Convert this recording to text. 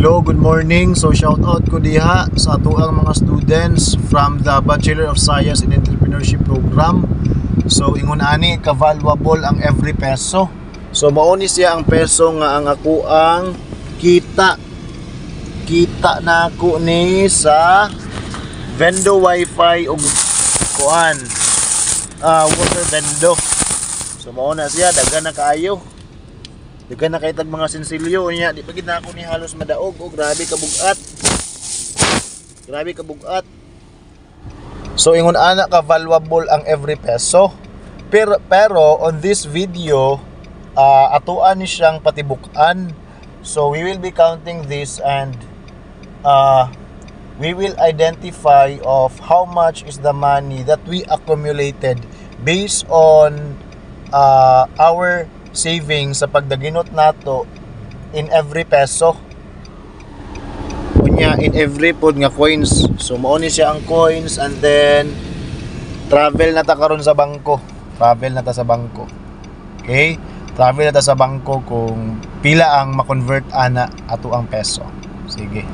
Hello, good morning. So shout out ko diha sa atuang mga students from the Bachelor of Science in Entrepreneurship program. So ingon ani ka-valuable ang every peso. So mao ni siya ang peso nga ang ako ang kita na ako ni sa Vendo Wi-Fi ug kuan water vendo. So mao na siya, daghan na kaayo. Daghan na kay tag mga sensilyo niya, di pa gid na ako ni halos madaog og grabe kabugat. Grabe kabugat. So ingon ana ka valuable ang every peso. Pero on this video atuan ni siyang patibukan. So we will be counting this and we will identify of how much is the money that we accumulated based on our savings sa pagdaginot nato in every peso. Unya in every pod nga coins. So mao ni siya ang coins and then travel na ta karon sa bangko. Travel na ta sa bangko. Okay? Travel na ta sa bangko kung pila ang ma-convert ana ato ang peso. Sige.